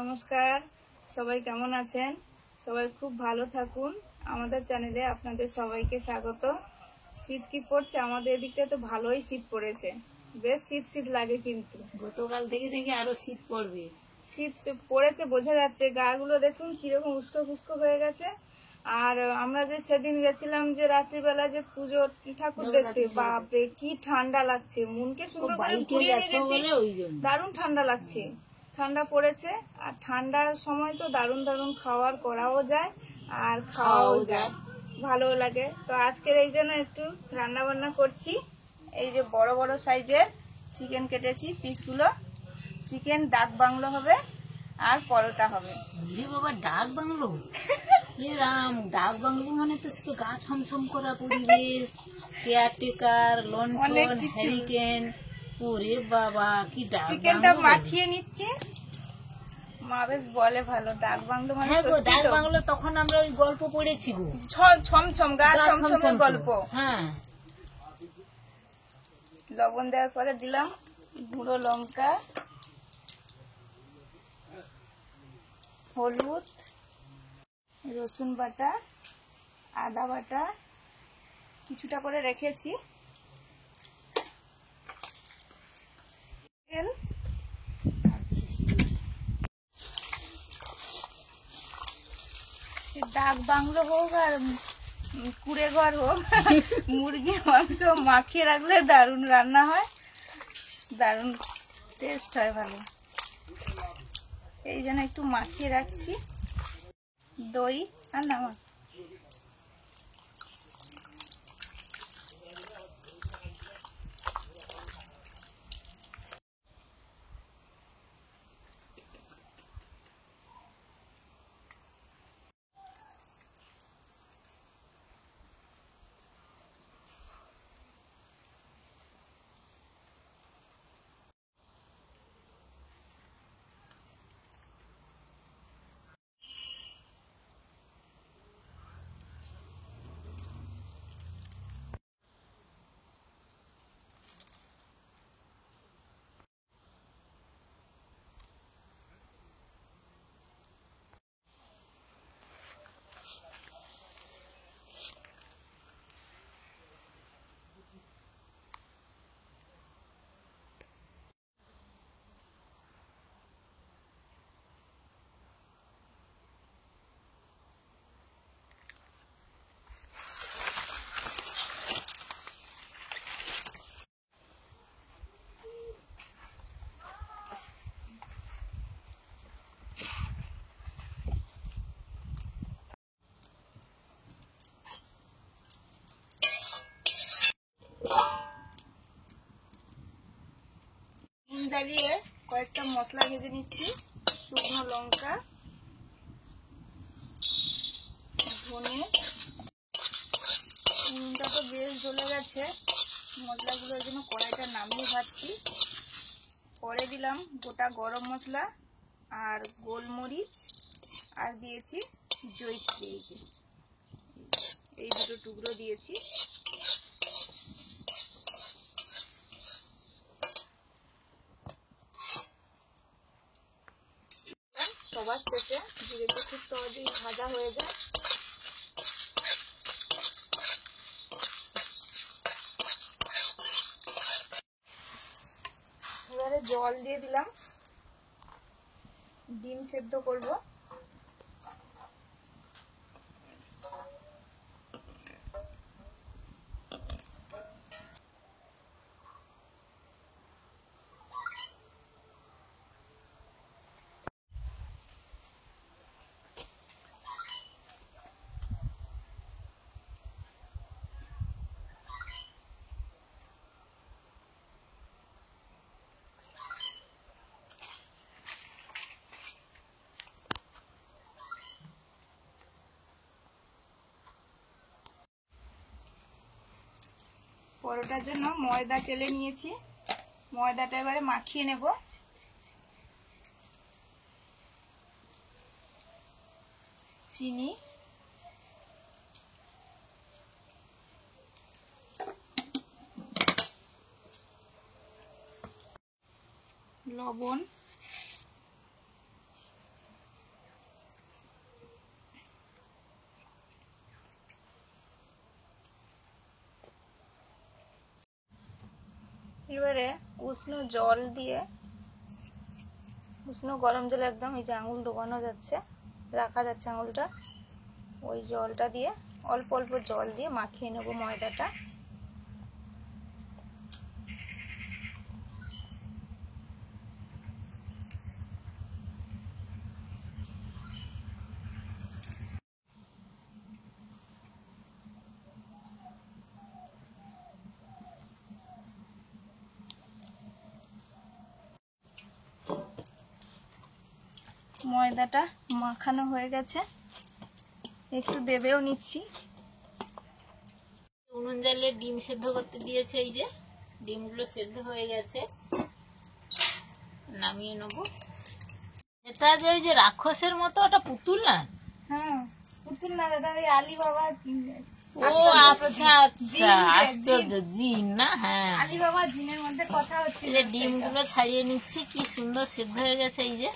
নমস্কার, সবাই কেমন আছেন? সবাই খুব ভালো থাকুন। আমাদের চ্যানেলে আপনাদের সবাইকে স্বাগত। শীত কি পড়ছে? আমাদের এদিকটা তো ভালোই শীত পড়েছে, বেশ শীত শীত লাগে, কিন্তু গতকাল থেকে আরো শীত পড়বে। শীত পড়েছে বোঝা যাচ্ছে। গাগুলো দেখুন কিরকম উস্কো খুস্কো হয়ে গেছে। আর আমরা যে সেদিন গেছিলাম যে রাত্রিবেলা যে পুজো ঠাকুর দেখতে, বাপরে কি ঠান্ডা লাগছে, মনকে সুন্দর করে ঘুরিয়ে নিয়ে গেছি, দারুণ ঠান্ডা লাগছে। ঠান্ডা পড়েছে, আর ঠান্ডার সময় তো দারুণ দারুণ খাওয়ার করাও যায় আর খাওয়াও যায়, ভালো লাগে। তো আজকের এই জন্য একটু রান্না বান্না করছি। এই যে বড় বড় সাইজের চিকেন কেটেছি, পিসগুলো চিকেন ডাক বাংলো হবে আর পরোটা হবে। বাবা, ডাক বাংলো? রাম, ডাক বাংলো মানে তো শুধু গা ছমছম করা পরিবেশ, কেয়ারটেকার, লন্ঠন, হ্যারিকেন। ওরে বাবা, কি ডাক! চিকেনটা মাখিয়ে নিচ্ছি। মা বেশ বলে ভালো ডাক বাংলো মানে। হ্যাঁ গো, ডাক বাংলো তখন আমরা ওই গল্প পড়েছি গো, ছমছম গা ছমছমের গল্প। হ্যাঁ। লবণ দেওয়ার পরে দিলাম গুঁড়ো লঙ্কা, হলুদ, রসুন বাটা, আদা বাটা কিছুটা করে রেখেছি, তেল। সে ডাক বাংলো হোক আর কুড়ে ঘর হোক, মুরগির মাংস মাখিয়ে রাখলে দারুণ রান্না হয়, দারুণ টেস্ট হয়, ভালো। এই জন্য একটু মাখিয়ে রাখছি। দই আর নামক। জ্বালিয়ে কয়েকটা মশলা ভেজে নিচ্ছি। শুকনো লঙ্কা, ধনে, নুনটা তো বেশ জ্বলে গেছে, মশলাগুলোর জন্য কড়াইটা নামিয়ে ভাজছি। পরে দিলাম গোটা গরম মশলা আর গোলমরিচ, আর দিয়েছি জয়িত্রী, এই দুটো টুকরো দিয়েছি। সবার শেষে জিরেটা খুব সহজেই ভাজা হয়ে যায়। এবারে জল দিয়ে দিলাম, ডিম সেদ্ধ করব। পরোটার জন্য ময়দা চেলে নিয়েছি, ময়দাটা এবারে মাখিয়ে নেব। চিনি, লবণ, এবারে উষ্ণ জল দিয়ে, উষ্ণ গরম জলে একদম এই যে আঙুল ডোবানো যাচ্ছে, রাখা যাচ্ছে আঙুলটা, ওই জলটা দিয়ে অল্প অল্প জল দিয়ে মাখিয়ে নেব ময়দাটা। ময়দাটা মাখানো হয়ে গেছে, একটু দেবেও নিচ্ছি। উনুন জ্বালিয়ে ডিম সেদ্ধ করতে দিয়েছে, এই যে ডিমগুলো সেদ্ধ হয়ে গেছে, নামিয়ে নেব। এটা যে ওই যে রাক্ষসের মতো, ওটা পুতুল না? হ্যাঁ পুতুল না, এটা ওই আলী বাবা। ও আচ্ছা আচ্ছা, আশ্চর্য, জিন না? হ্যাঁ, আলী বাবা জিনের মধ্যে কথা হচ্ছে। এই যে ডিমগুলো ছাড়িয়ে নিচ্ছি, কি সুন্দর সেদ্ধ হয়ে গেছে। এই যে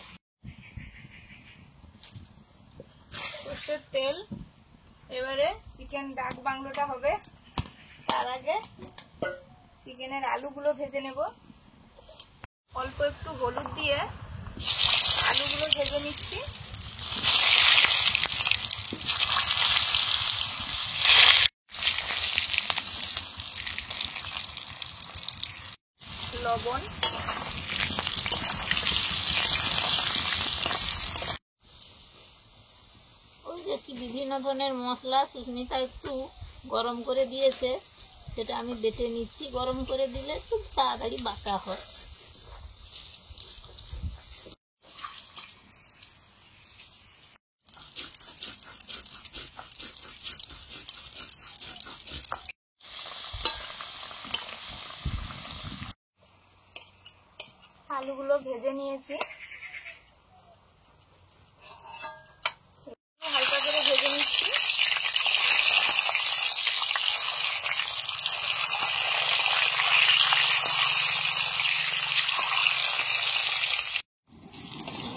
সরষের তেল, এবারে চিকেন ডাক বাংলোটা হবে। তার আগে চিকেনের আলুগুলো ভেজে নেব। অল্প একটু হলুদ দিয়ে আলুগুলো ভেজে নিচ্ছি। লবণ, ওই যে কি বিভিন্ন ধরনের মশলা সুস্মিতা একটু গরম করে দিয়েছে, সেটা আমি বেটে নিচ্ছি। গরম করে দিলে খুব তাড়াতাড়ি বাটা হয়। আলুগুলো ভেজে নিয়েছি, হালকা করে ভেজে নিচ্ছি।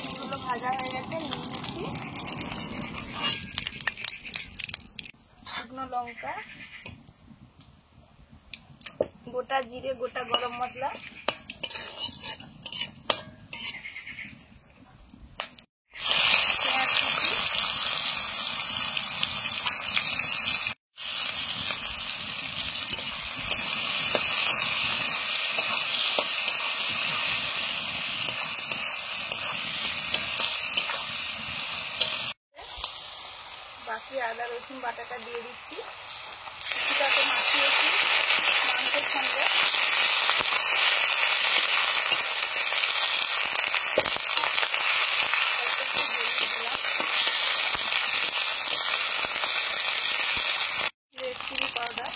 ডিমগুলো ভাজা হয়ে গেছে, নিয়ে নিচ্ছি। শুকনো লঙ্কা, গোটা জিরে, গোটা গরম মশলা, বাকি আদা রসুন বাটাটা দিয়ে দিচ্ছি। কিছুটা তো মাখিয়েছি মাংসের সঙ্গে। অল্প একটু হলুদ দিলাম, রেড চিলি পাউডার,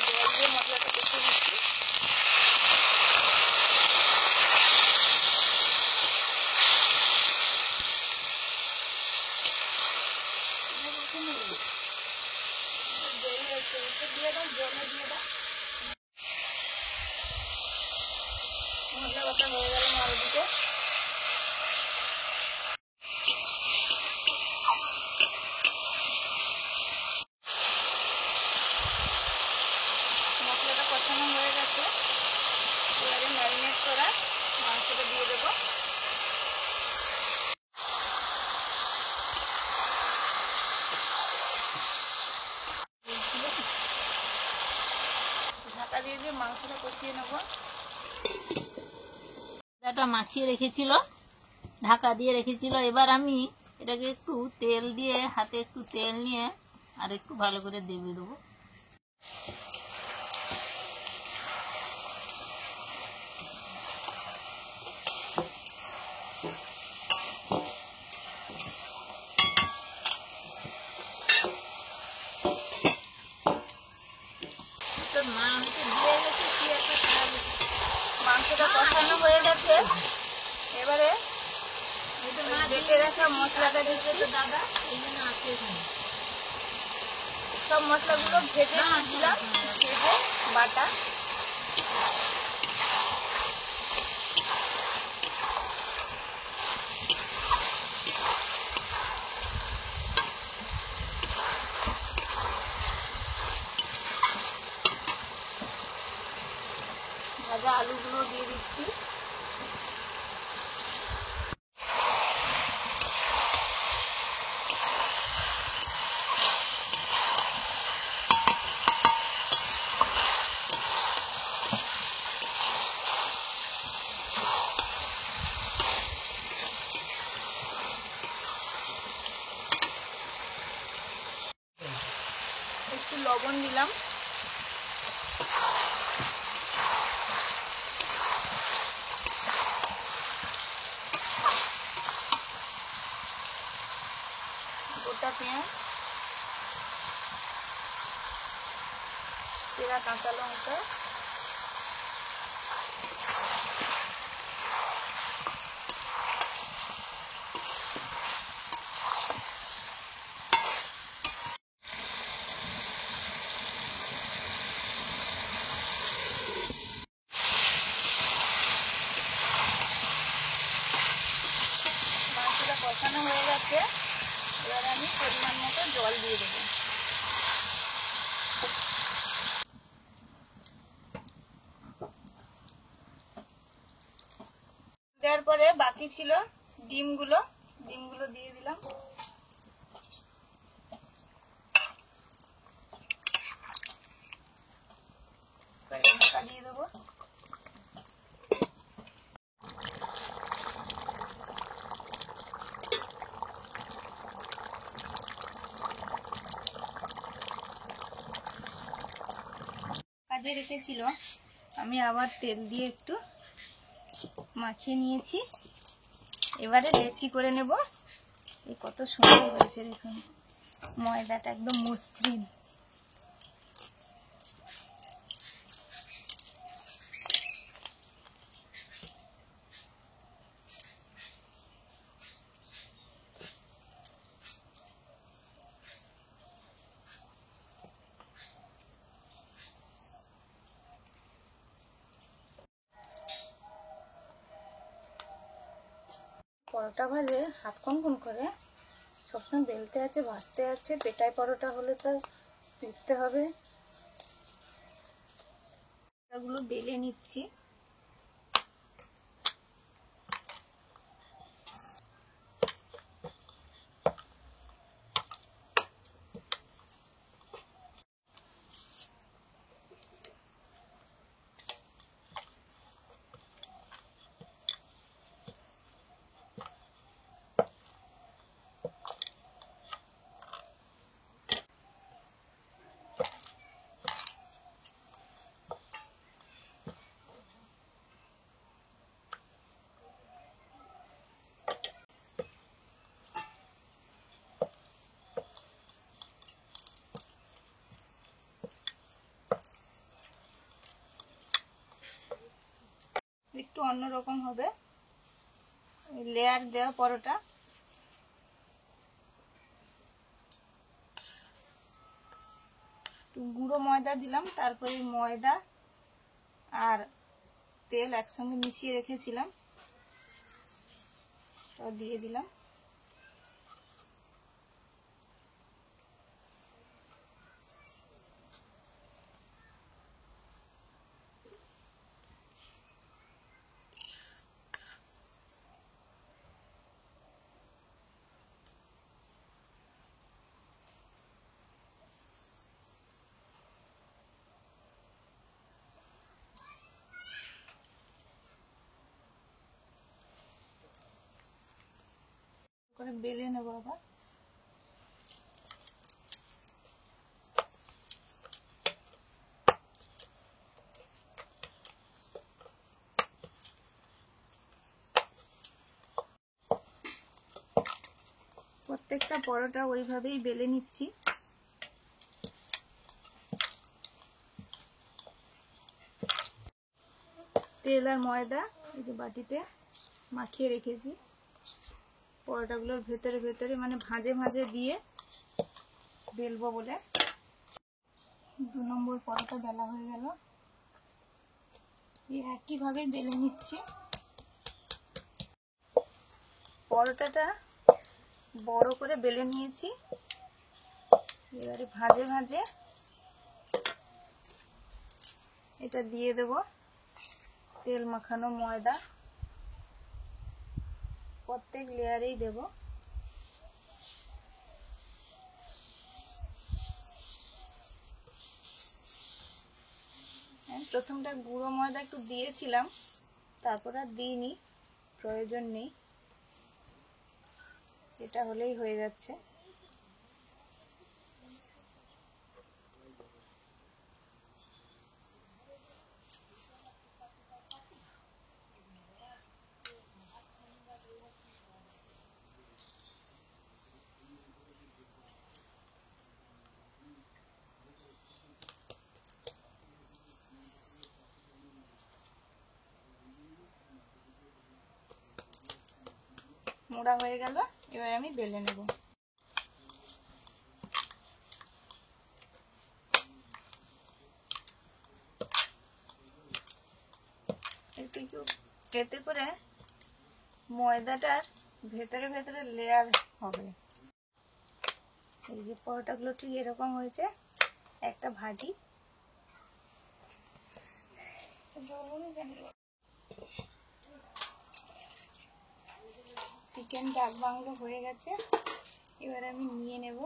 জল দিয়ে মশলাটা কষিয়ে নিচ্ছি। মশলা বাটা হয়ে গেল আলুদিকে। মশলাটা কষানো হয়ে গেছে, এবারে ম্যারিনেট করা মাংসটা দিয়ে দেবো। ঢাকা দিয়ে দিয়ে মাংসটা কষিয়ে নেবো। এটা মাখিয়ে রেখেছিল, ঢাকা দিয়ে রেখেছিল। এবার আমি এটাকে একটু তেল দিয়ে, হাতে একটু তেল নিয়ে আর একটু ভালো করে দেবে দেবো। তোর মা হয়তো দিয়ে গেছে, কি একটা খারাপ। মাংসটা কষানো হয়ে গেছে, এবারে বেটে রাখা মশলাটা দিচ্ছি। দাদা এই জন্য আছে এখানে। সব মশলাগুলো ভেজে দিয়েছিলাম, ভেজে বাটা। লবণ দিলাম, গোটা পেঁয়াজ, চেরা কাঁচা লঙ্কা, মাংসটা কষানো হয়ে গেছে। এবার আমি পরিমাণ মতো জল দিয়ে দেবো। দেওয়ার পরে বাকি ছিল ডিমগুলো দিয়ে দিলাম। ঢাকা দিয়ে দেবো। কাজে রেখেছিল, আমি আবার তেল দিয়ে একটু মাখিয়ে নিয়েছি। এবারে লেচি করে নেব। এই কত সুন্দর হয়েছে দেখুন, ময়দাটা একদম মসৃণ। পরোটা ভাজে হাত কনকন করে, সবসময় বেলতে আছে, ভাজতে আছে। পেটাই পরোটা হলে তো ফিরতে হবে। এগুলো বেলে নিচ্ছি। একটু অন্যরকম হবে লেয়ার দেওয়া পরোটা। গুঁড়ো ময়দা দিলাম, তারপরে ময়দা আর তেল একসঙ্গে মিশিয়ে রেখেছিলাম, তা দিয়ে দিলাম। করে বেলে নেবো আবার। প্রত্যেকটা পরোটা ওইভাবেই বেলে নিচ্ছি। তেল আর ময়দা এই যে বাটিতে মাখিয়ে রেখেছি, পরোটাগুলোর ভেতরে ভেতরে মানে ভাঁজে ভাঁজে দিয়ে বেলবো বলে। 2 নম্বর পরোটা বেলা হয়ে গেল। এই একইভাবে বেলে নিচ্ছি। পরোটাটা বড় করে বেলে নিয়েছি। এবারে ভাঁজে ভাঁজে এটা দিয়ে দেব তেল মাখানো ময়দা। প্রত্যেক লেয়ারেই দেব। প্রথমটা গুঁড়ো ময়দা একটু দিয়েছিলাম, তারপর আর দিইনি, প্রয়োজন নেই। এটা হলেই হয়ে যাচ্ছে। মোড়া হয়ে গেল, এবার আমি বেলে নেব। এতে করে ময়দাটার ভেতরে ভেতরে লেয়ার হবে। এই যে পরোটাগুলো ঠিক এরকম হয়েছে, একটা ভাজি। চিকেন ডাক বাংলো হয়ে গেছে, এবার আমি নিয়ে নেব।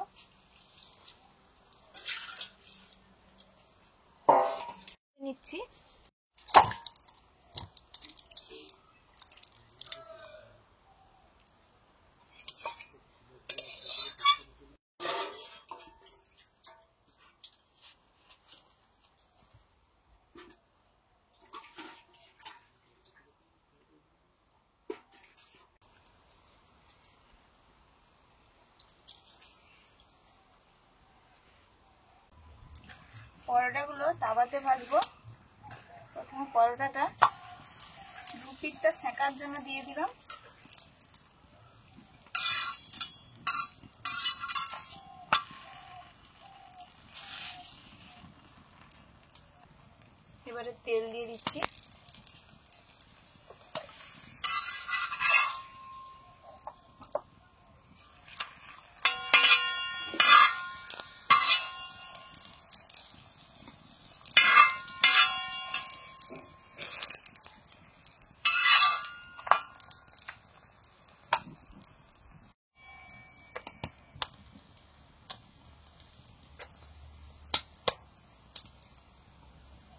নিচ্ছি। পরোটাগুলো তাওয়াতে ভাজবো। প্রথমে পরোটাটা দু পিঠটা সেঁকার জন্য দিয়ে দিলাম। এবারে তেল দিয়ে দিচ্ছি।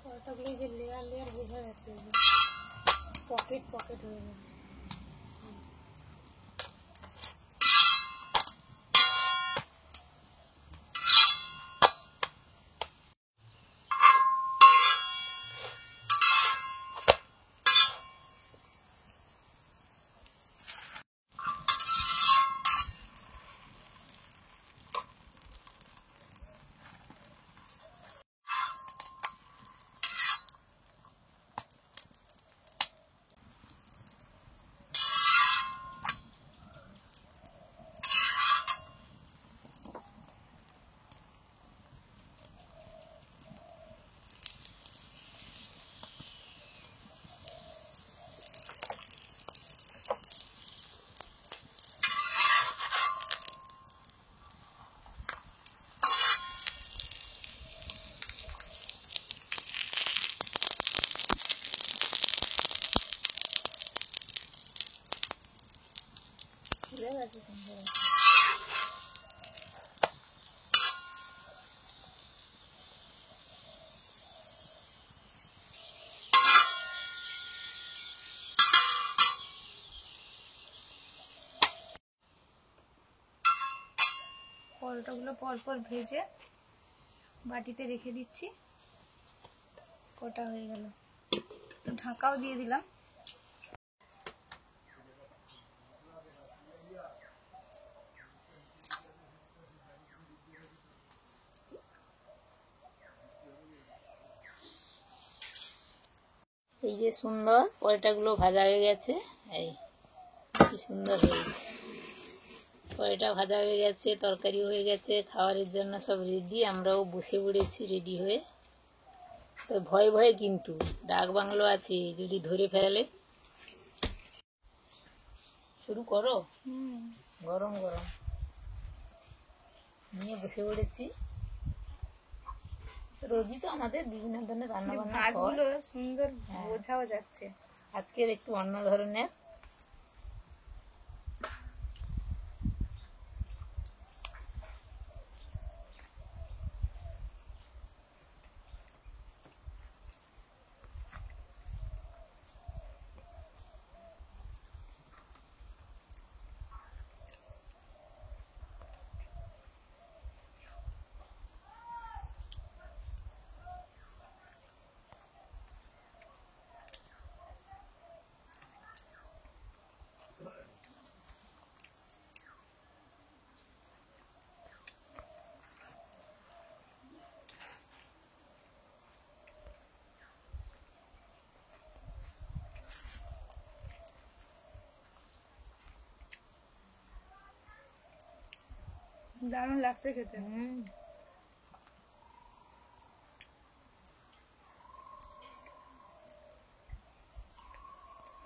পরোটাগুলো যে লেয়ার লেয়ার বোঝা যাচ্ছে, পকেট পকেট হয়ে গেছে। ফুলে গেছে সুন্দর। পরোটাগুলো পরপর ভেজে বাটিতে রেখে দিচ্ছি। কটা হয়ে গেল, ঢাকাও দিয়ে দিলাম। এই যে সুন্দর পরোটাগুলো ভাজা হয়ে গেছে, এই কি সুন্দর হয়েছে। পরোটা ভাজা হয়ে গেছে, তরকারি হয়ে গেছে, খাবারের জন্য সব রেডি। আমরাও বসে পড়েছি রেডি হয়ে। তো ভয়ে ভয়ে কিন্তু ডাক বাংলো আছে, যদি ধরে ফেলে। শুরু করো। গরম গরম নিয়ে বসে পড়েছি। রোজই তো আমাদের বিভিন্ন ধরনের রান্না বান্না, মাছগুলো সুন্দর বোঝাও যাচ্ছে। আজকের একটু অন্য ধরনের। দারুণ লাগছে খেতে।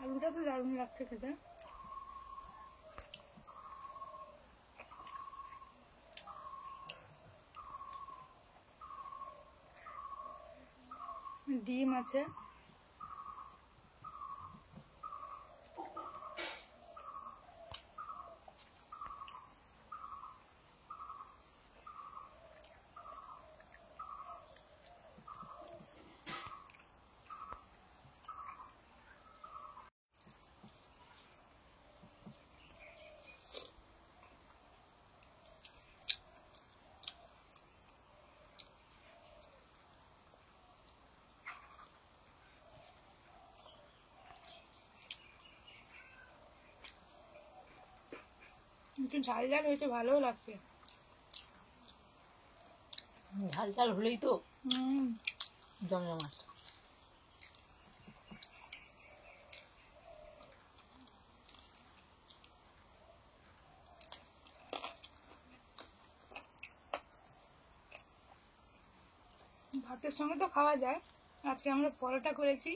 আলুটা তো দারুণ লাগছে খেতে। ডিম আছে, একটু ঝাল ঝাল হয়েছে, ভালোও লাগছে। ঝাল ঝাল হলেই তো হুম, জমজমাট। ভাতের সঙ্গে তো খাওয়া যায়। আজকে আমরা পরোটা করেছি,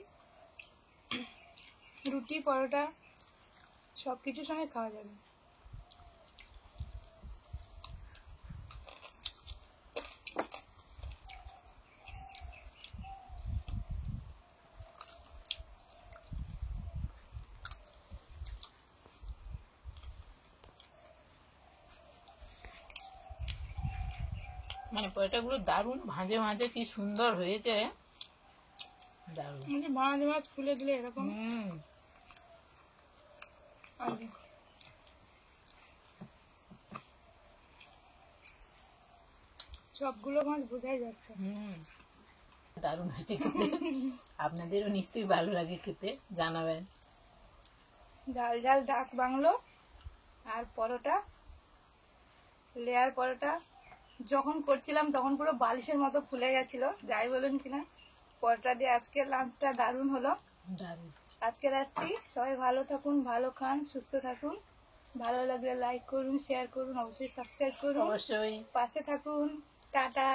রুটি পরোটা সব কিছুর সঙ্গে খাওয়া যাবে। মানে পরোটাগুলো দারুণ ভাজে ভাজে কি সুন্দর হয়েছে, দারুণ। মাছ মাছ ফুলে দিলে এরকম আগে। সবগুলো মাছ বোঝাই যাচ্ছে। দারুণ হয়েছে খেতে। আপনাদেরও নিশ্চয়ই ভালো লাগে খেতে, জানাবেন। ঝাল ঝাল ডাক বাংলো আর পরোটা, লেয়ার পরোটা যখন করছিলাম তখন পুরো বালিশের মতো ফুলে গেছিল। যাই বলুন কিনা, পরোটা দিয়ে আজকের লাঞ্চটা দারুণ হলো। দারুণ। আজকের আসছি, সবাই ভালো থাকুন, ভালো খান, সুস্থ থাকুন। ভালো লাগলে লাইক করুন, শেয়ার করুন, অবশ্যই সাবস্ক্রাইব করুন, অবশ্যই পাশে থাকুন। টাটা।